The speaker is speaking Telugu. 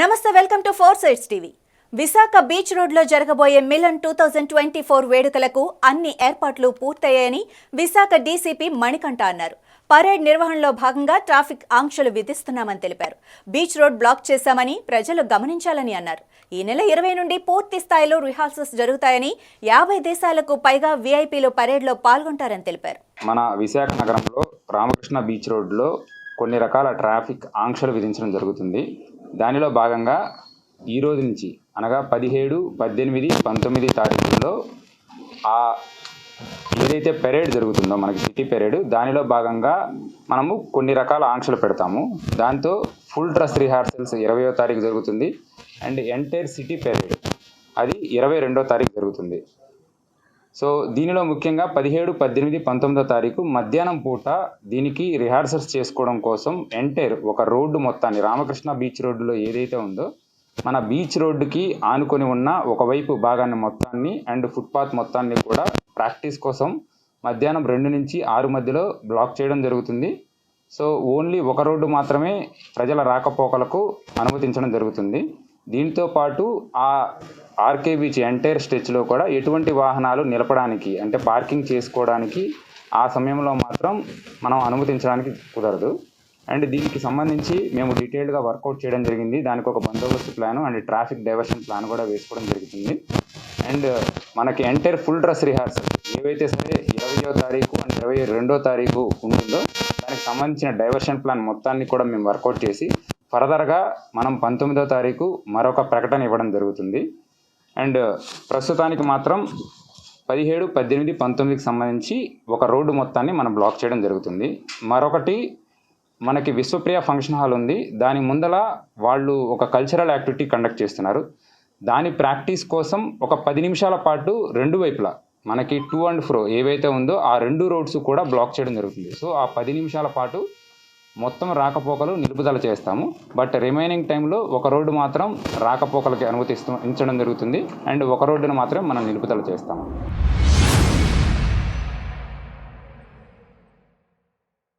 నమస్తే, welcome to four sides TV. Visakha beach రోడ్లో జరగబోయే మిలన్ 2024 వేడుకలకు అన్ని ఏర్పాట్లు పూర్తయ్యాయని విశాఖ డీసీపీ మణికంఠ అన్నారు. పరేడ్ నిర్వహణలో భాగంగా ట్రాఫిక్ ఆంక్షలు విధిస్తున్నామని తెలిపారు. బీచ్ రోడ్ బ్లాక్ చేశామని ప్రజలు గమనించాలని అన్నారు. ఈ నెల 20 నుండి పూర్తి స్థాయిలో రిహార్సల్స్ జరుగుతాయని, 50 దేశాలకు పైగా వీఐపీలు పరేడ్లో పాల్గొంటారని తెలిపారు. మన విశాఖ నగరంలో రామకృష్ణ బీచ్ రోడ్లో కొన్ని రకాల ట్రాఫిక్ ఆంక్షలు విధించడం జరుగుతుంది. దానిలో భాగంగా ఈ రోజు నుంచి అనగా 17, 18, 19 తారీఖుల్లో ఏదైతే పెరేడ్ జరుగుతుందో మనకి సిటీ పెరేడ్, దానిలో భాగంగా మనము కొన్ని రకాల ఆంక్షలు పెడతాము. దాంతో ఫుల్ డ్రెస్ రిహార్సల్స్ 20వ తారీఖు జరుగుతుంది అండ్ ఎంటైర్ సిటీ పెరేడ్ అది 22వ తారీఖు జరుగుతుంది. సో దీనిలో ముఖ్యంగా 17, 18, 19వ తారీఖు మధ్యాహ్నం పూట దీనికి రిహార్సల్స్ చేసుకోవడం కోసం ఎంటైర్ ఒక రోడ్డు మొత్తాన్ని, రామకృష్ణ బీచ్ రోడ్డులో ఏదైతే ఉందో మన బీచ్ రోడ్డుకి ఆనుకొని ఉన్న ఒకవైపు భాగాన్ని మొత్తాన్ని అండ్ ఫుట్పాత్ మొత్తాన్ని కూడా ప్రాక్టీస్ కోసం మధ్యాహ్నం 2 నుంచి 6 మధ్యలో బ్లాక్ చేయడం జరుగుతుంది. సో ఓన్లీ ఒక రోడ్డు మాత్రమే ప్రజల రాకపోకలకు అనుమతించడం జరుగుతుంది. దీంతో పాటు ఆ ఆర్కే బీచ్ ఎంటైర్ స్ట్రెచ్లో కూడా ఎటువంటి వాహనాలు నిలపడానికి అంటే పార్కింగ్ చేసుకోవడానికి ఆ సమయంలో మాత్రం మనం అనుమతించడానికి కుదరదు. అండ్ దీనికి సంబంధించి మేము డీటెయిల్డ్గా వర్కౌట్ చేయడం జరిగింది. దానికి ఒక బందోబస్తు plan and traffic diversion plan కూడా వేసుకోవడం జరుగుతుంది. అండ్ మనకి ఎంటైర్ ఫుల్ డ్రెస్ రిహార్సల్ ఏవైతే సరే 20వ తారీఖు అండ్ 22వ తారీఖు ఉంటుందో దానికి సంబంధించిన డైవర్షన్ ప్లాన్ మొత్తాన్ని కూడా మేము వర్కౌట్ చేసి ఫర్దర్గా మనం 19వ తారీఖు మరొక ప్రకటన ఇవ్వడం జరుగుతుంది. అండ్ ప్రస్తుతానికి మాత్రం 17, 18, 19కి సంబంధించి ఒక రోడ్డు మొత్తాన్ని మనం బ్లాక్ చేయడం జరుగుతుంది. మరొకటి మనకి విశ్వప్రియ ఫంక్షన్ హాల్ ఉంది. దాని ముందల వాళ్ళు ఒక కల్చరల్ యాక్టివిటీ కండక్ట్ చేస్తున్నారు. దాని ప్రాక్టీస్ కోసం ఒక 10 నిమిషాల పాటు రెండు వైపులా మనకి టు అండ్ ఫ్రో ఏవైతే ఉందో ఆ 2 రోడ్స్ కూడా బ్లాక్ చేయడం జరుగుతుంది. సో ఆ 10 నిమిషాల పాటు మొత్తం రాకపోకలు నిలుపుదల చేస్తాము. బట్ రిమైనింగ్ టైంలో ఒక రోడ్డు మాత్రం రాకపోకలకి అనుమతించడం జరుగుతుంది అండ్ ఒక రోడ్డును మాత్రం మనం నిలుపుదల చేస్తాము.